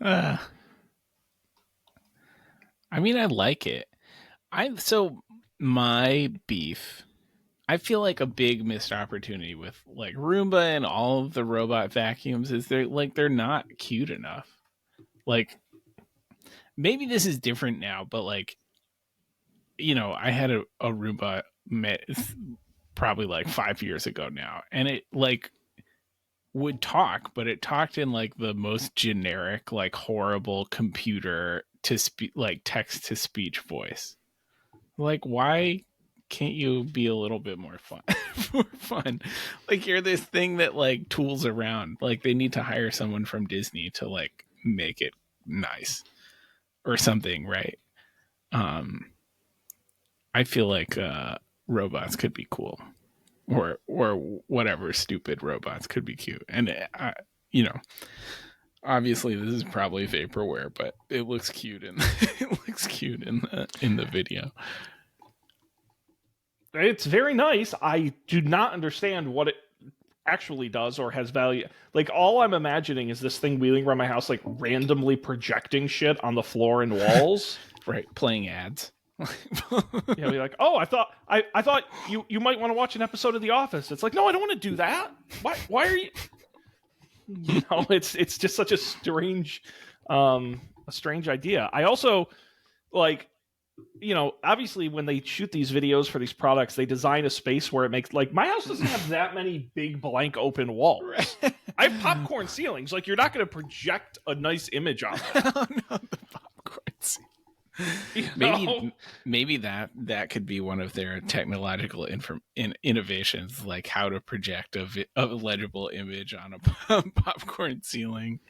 I mean, I like it. My beef. I feel like a big missed opportunity with like Roomba and all of the robot vacuums is they're not cute enough. Like maybe this is different now, but like I had a Roomba probably like 5 years ago now, and it like would talk, but it talked in like the most generic, like horrible computer to speak, like text to speech voice. Like, why can't you be a little bit more fun? More fun. Like, you're this thing that like tools around. Like, they need to hire someone from Disney to like make it nice or something, right? I feel like robots could be cool, or whatever stupid robots could be cute, and you know, obviously this is probably vaporware, but it looks cute and it looks cute in the video. It's very nice. I do not understand what it actually does or has value. Like, all I'm imagining is this thing wheeling around my house, like randomly projecting shit on the floor and walls. Right, playing ads. Yeah, be like, oh, I thought you might want to watch an episode of The Office. It's like, no, I don't want to do that. Why are you? You know, it's just such a strange idea. I also like, you know, obviously when they shoot these videos for these products, they design a space where it makes, like, my house doesn't have that many big blank open walls. Right. I have popcorn ceilings. Like, you're not going to project a nice image on it. Oh, no, the popcorn ceiling. Maybe that could be one of their technological innovations, like how to project a legible image on a popcorn ceiling,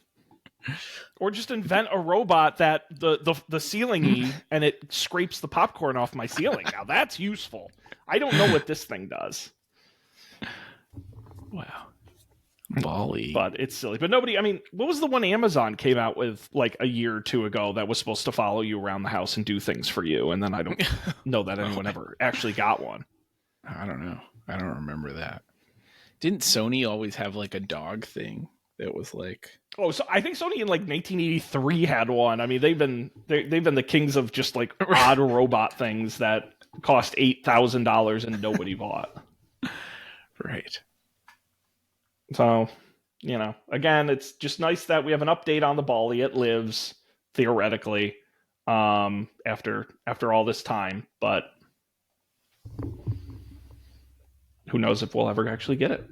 or just invent a robot that the ceiling-y and it scrapes the popcorn off my ceiling. Now that's useful. I don't know what this thing does. Wow. Ballie. But it's silly. But nobody, I mean, what was the one Amazon came out with like a year or two ago that was supposed to follow you around the house and do things for you? And then I don't know that anyone ever actually got one. I don't know. I don't remember that. Didn't Sony always have like a dog thing that was like... Oh, so I think Sony in like 1983 had one. I mean, they've been the kings of just like odd robot things that cost $8,000 and nobody bought. Right. So, you know, again, it's just nice that we have an update on the Ballie. It lives, theoretically, after all this time, but who knows if we'll ever actually get it.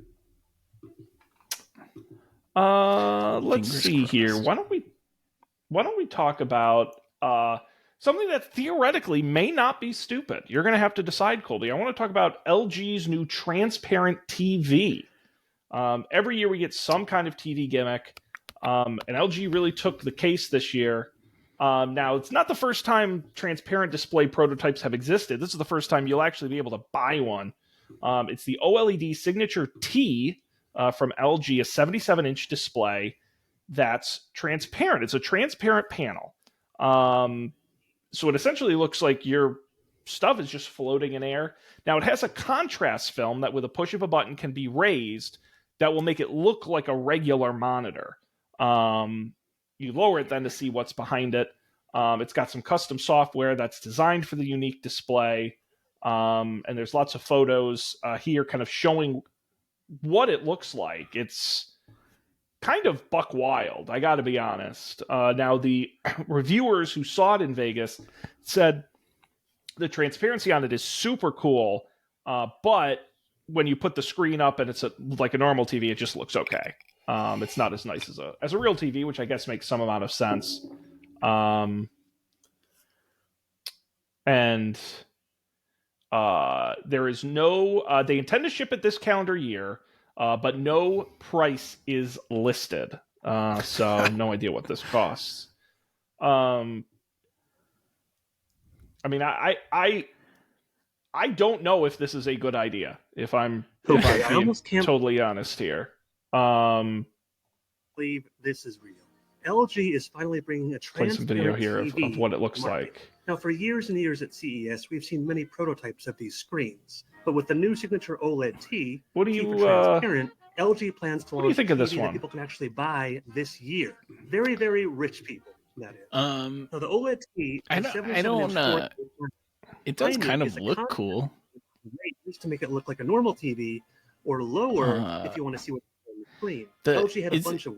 Let's see here. Why don't we talk about something that theoretically may not be stupid? You're going to have to decide, Colby. I want to talk about LG's new transparent TV. Every year we get some kind of TV gimmick, and LG really took the case this year. Now, it's not the first time transparent display prototypes have existed. This is the first time you'll actually be able to buy one. It's the OLED Signature T from LG, a 77-inch display that's transparent. It's a transparent panel. So it essentially looks like your stuff is just floating in air. Now, it has a contrast film that with a push of a button can be raised that will make it look like a regular monitor. You lower it then to see what's behind it. It's got some custom software that's designed for the unique display. And there's lots of photos here kind of showing what it looks like. It's kind of buck wild, I gotta be honest. Now, the reviewers who saw it in Vegas said the transparency on it is super cool, but when you put the screen up and it's like a normal TV, it just looks okay. It's not as nice as a real TV, which I guess makes some amount of sense. And there is no... they intend to ship it this calendar year, but no price is listed. So no idea what this costs. I mean, I don't know if this is a good idea, if I'm being totally honest here. Believe this is real. LG is finally bringing a play some video here of what it looks like. Now, for years and years at CES, we've seen many prototypes of these screens. But with the new Signature OLED T, what do you transparent, LG plans to launch what do you think of this TV one? That people can actually buy this year. Very, very rich people, that is. Now the OLED T, I don't. It does kind of look cool. Used to make it look like a normal TV, or lower if you want to see what's on the screen. LG had a bunch of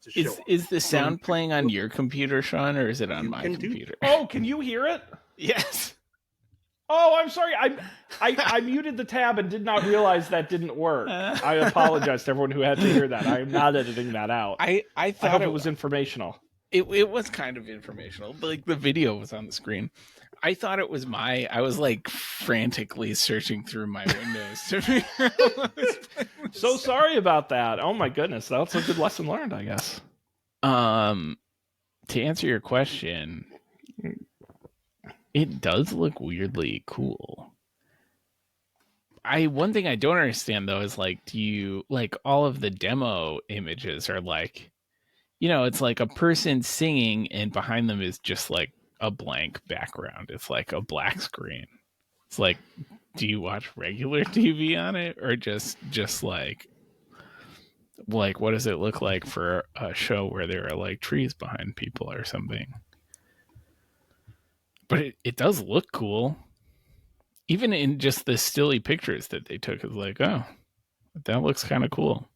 to show. Is the sound playing on your computer, Sean, or is it on my computer? Oh, can you hear it? Yes. Oh, I'm sorry. I muted the tab and did not realize that didn't work. I apologize to everyone who had to hear that. I am not editing that out. I thought hope it was informational. It was kind of informational. Like the video was on the screen. I thought it was I was like frantically searching through my windows to figure out what was So sorry about that. Oh my goodness. That's a good lesson learned, I guess. To answer your question, it does look weirdly cool. One thing I don't understand though is like, do you like all of the demo images are like, it's like a person singing and behind them is just like a blank background. It's like a black screen. It's like, do you watch regular TV on it or just like what does it look like for a show where there are like trees behind people or something? But it does look cool. Even in just the stilly pictures that they took, is like, oh, that looks kind of cool.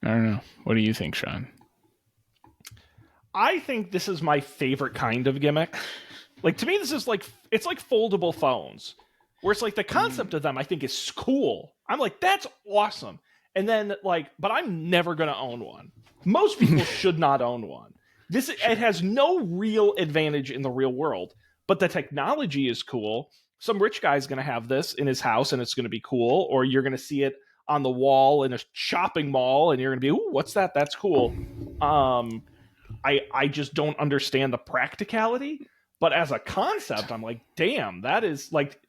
I don't know. What do you think, Shaun? I think this is my favorite kind of gimmick. Like, to me, this is like, it's like foldable phones, where it's like the concept of them I think is cool. I'm like, that's awesome. And then like, but I'm never going to own one. Most people should not own one. It has no real advantage in the real world, but the technology is cool. Some rich guy's going to have this in his house and it's going to be cool. Or you're going to see it on the wall in a shopping mall and you're going to be, ooh, what's that? That's cool. I just don't understand the practicality. But as a concept, I'm like, damn, that is like,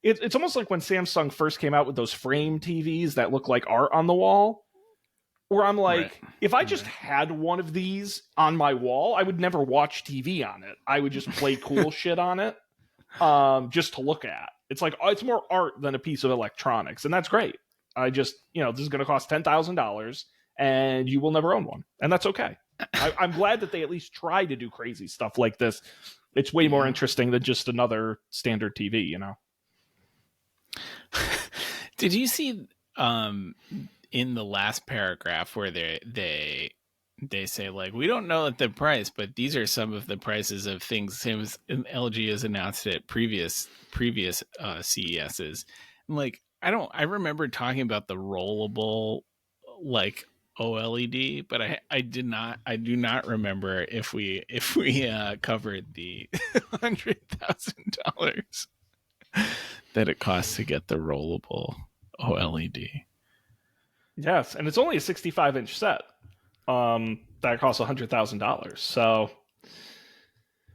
it's almost like when Samsung first came out with those frame TVs that look like art on the wall. Where I'm like, if I just had one of these on my wall, I would never watch TV on it. I would just play cool shit on it just to look at. It's like, it's more art than a piece of electronics. And that's great. I just, this is going to cost $10,000 and you will never own one. And that's okay. I'm glad that they at least try to do crazy stuff like this. It's way more interesting than just another standard TV, Did you see in the last paragraph where they say like, we don't know the price, but these are some of the prices of things LG has announced at previous CESs. I'm like, I remember talking about the rollable like OLED, but I do not remember if we covered the $100,000 that it costs to get the rollable OLED. Yes, and it's only a 65-inch set. That costs $100,000. So,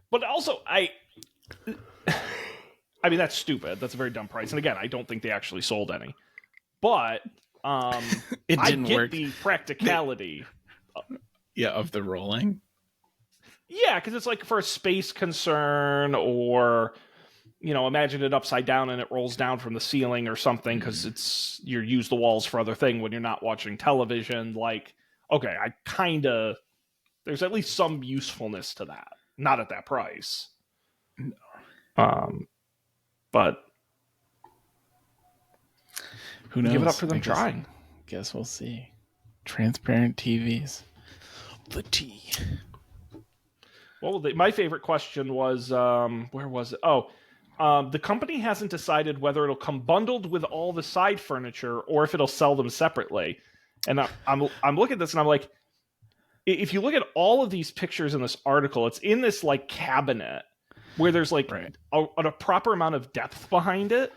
but also I mean that's stupid. That's a very dumb price. And again, I don't think they actually sold any. But it didn't work. The practicality. Of the rolling. Yeah, because it's like for a space concern, or imagine it upside down and it rolls down from the ceiling or something because you use the walls for other thing when you're not watching television. Like, okay, there's at least some usefulness to that. Not at that price. No. But who knows? Give it up for them trying. Guess we'll see. Transparent TVs. The T. Well, my favorite question was, where was it? Oh, the company hasn't decided whether it'll come bundled with all the side furniture or if it'll sell them separately. And I'm looking at this and I'm like, if you look at all of these pictures in this article, it's in this like cabinet where there's like a proper amount of depth behind it.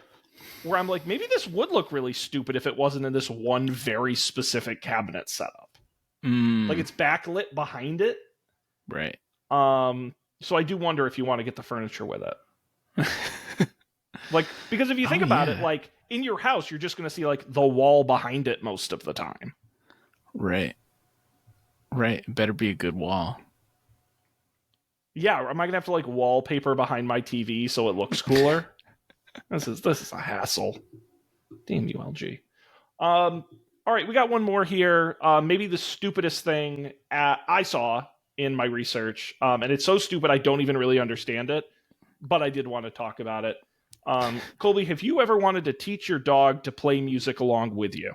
Where I'm like, maybe this would look really stupid if it wasn't in this one very specific cabinet setup. Like it's backlit behind it. Right. So I do wonder if you want to get the furniture with it. Like, because if you think about it, like in your house, you're just going to see like the wall behind it most of the time. Right. Right. It better be a good wall. Yeah. Am I going to have to like wallpaper behind my TV so it looks cooler? This is a hassle. Damn you, LG. All right, we got one more here. Maybe the stupidest thing I saw in my research, and it's so stupid I don't even really understand it, but I did want to talk about it. Colby, have you ever wanted to teach your dog to play music along with you?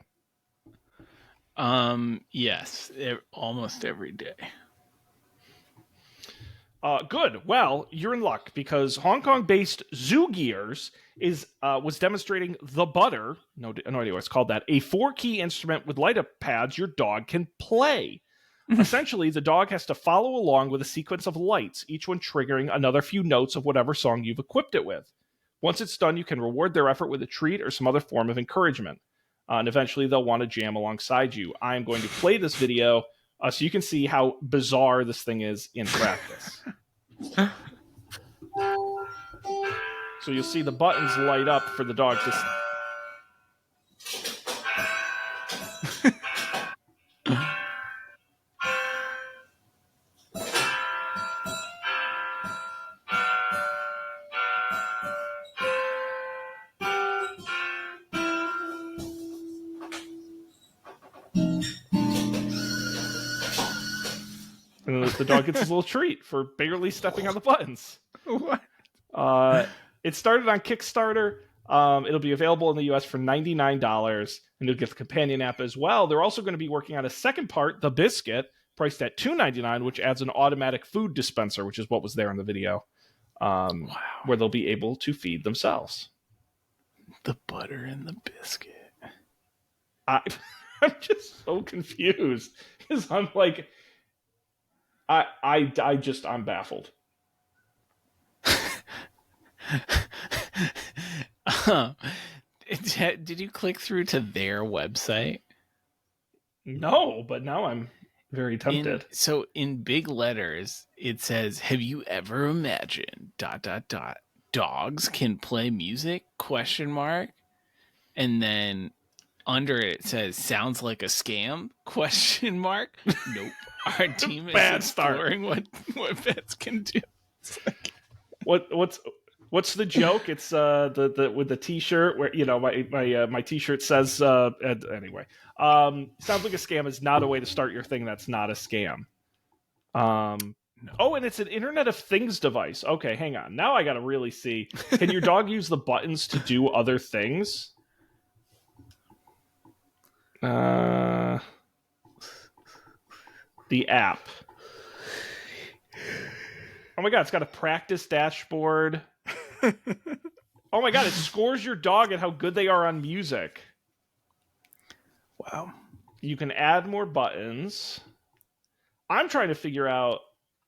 Yes, almost every day. Good. Well, you're in luck because Hong Kong-based Zoo Gears was demonstrating the Butter. No idea what it's called. That a 4-key instrument with light-up pads your dog can play. Essentially, the dog has to follow along with a sequence of lights, each one triggering another few notes of whatever song you've equipped it with. Once it's done, you can reward their effort with a treat or some other form of encouragement. And eventually, they'll want to jam alongside you. I'm going to play this video so you can see how bizarre this thing is in practice. So you'll see the buttons light up for the dog to... And the dog gets his little treat for barely stepping on the buttons. What? It started on Kickstarter. It'll be available in the US for $99, and you'll get the companion app as well. They're also going to be working on a second part, The Biscuit, priced at $2.99, which adds an automatic food dispenser, which is what was there in the video, where they'll be able to feed themselves. The Butter and the Biscuit. I'm just so confused because I'm like, I'm baffled. Did you click through to their website? No, but now I'm very tempted. So in big letters, it says, "Have you ever imagined ... dogs can play music ? And then under it says, "Sounds like a scam ? Nope. Our team is exploring what pets can do." What's the joke? It's the with the T-shirt where my T-shirt says anyway. Sounds like a scam is not a way to start your thing. That's not a scam. No. Oh, and it's an Internet of Things device. Okay, hang on. Now I got to really see. Can your dog use the buttons to do other things? The app. Oh my god, it's got a practice dashboard. Oh my god, it scores your dog and how good they are on music. Wow. You can add more buttons. I'm trying to figure out...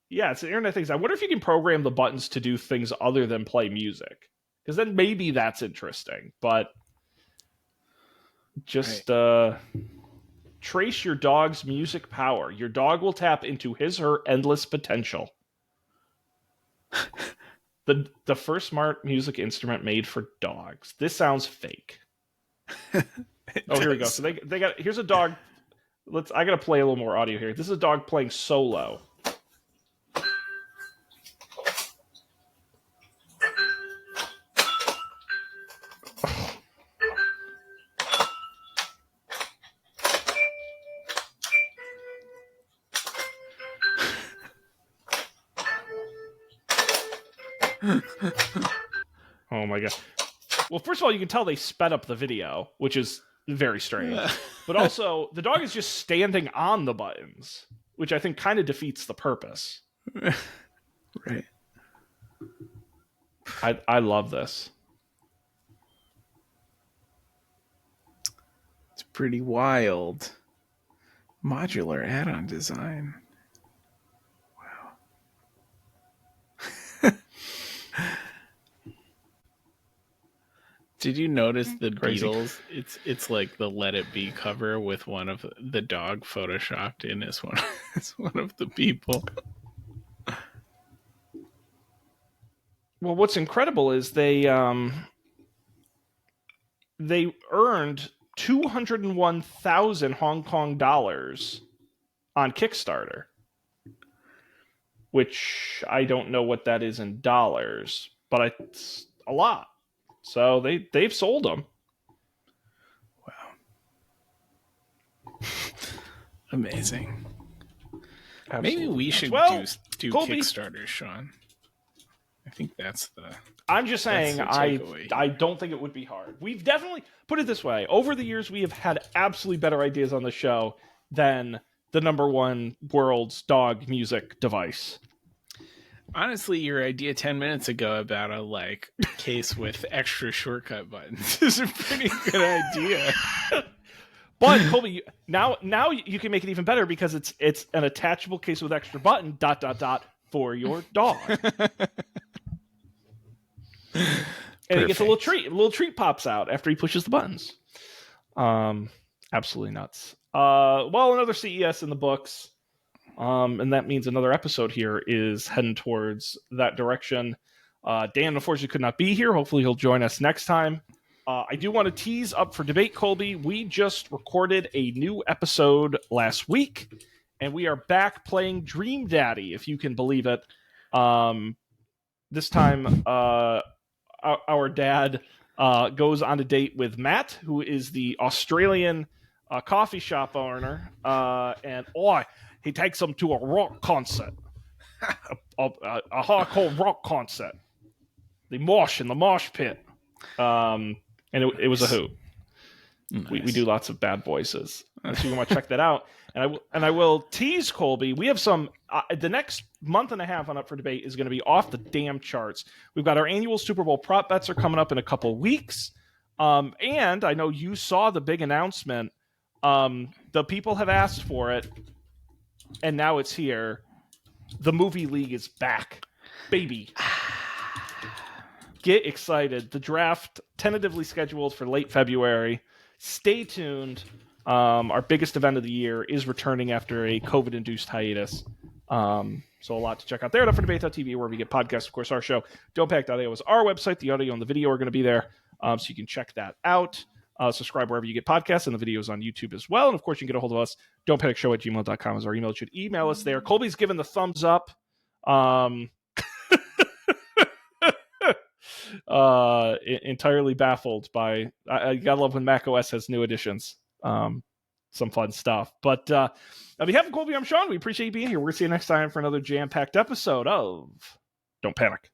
Yeah, it's an Internet Things. I wonder if you can program the buttons to do things other than play music. Because then maybe that's interesting. But just trace your dog's music power. Your dog will tap into his or her endless potential. The first smart music instrument made for dogs. This sounds fake. Here we go. So they got... Here's a dog. I gotta play a little more audio here. This is a dog playing solo. Oh my god. Well, first of all, you can tell they sped up the video, which is very strange. But also, the dog is just standing on the buttons, which I think kind of defeats the purpose. Right. I love this. It's pretty wild. Modular add-on design. Wow. Did you notice the Crazy. Beatles? It's like the Let It Be cover with one of the dog photoshopped in as one of the people. Well, what's incredible is they earned 201,000 Hong Kong dollars on Kickstarter, which I don't know what that is in dollars, but it's a lot. So they've sold them. Wow. Amazing. Absolutely. Maybe we should do Colby. Kickstarters, Sean. I think that's the... I'm just saying, I don't think it would be hard. We've definitely, put it this way, over the years we have had absolutely better ideas on the show than the #1 world's dog music device. Honestly, your idea 10 minutes ago about a case with extra shortcut buttons is a pretty good idea. But Colby, now you can make it even better because it's an attachable case with extra button ... for your dog. And he gets a little treat. A little treat pops out after he pushes the buttons. Absolutely nuts. Well, another CES in the books. And that means another episode here is heading towards that direction. Dan, unfortunately, could not be here. Hopefully, he'll join us next time. I do want to tease up for debate, Colby. We just recorded a new episode last week, and we are back playing Dream Daddy, if you can believe it. This time, our dad goes on a date with Matt, who is the Australian coffee shop owner, and he takes them to a rock concert, a hardcore rock concert. The mosh in the mosh pit, and it was a hoot. Nice. We do lots of bad voices, so you want to check that out. And I will tease Colby. We have some. The next month and a half on Up for Debate is going to be off the damn charts. We've got our annual Super Bowl prop bets are coming up in a couple of weeks, and I know you saw the big announcement. The people have asked for it, and now it's here. The Movie League is back, baby. Get excited. The draft tentatively scheduled for late February. Stay tuned. Our biggest event of the year is returning after a COVID-induced hiatus. So a lot to check out there at UpForDebate.tv, where we get podcasts. Of course, our show, Don'tPanic.io, is our website. The audio and the video are going to be there, so you can check that out. Subscribe wherever you get podcasts, and the videos on YouTube as well. And, of course, you can get a hold of us. Don'tPanicShow@gmail.com is our email. You should email us there. Colby's given the thumbs up. Entirely baffled by... I gotta love when macOS has new additions. Some fun stuff. But on behalf of Colby, I'm Shaun. We appreciate you being here. We're going to see you next time for another jam-packed episode of Don't Panic.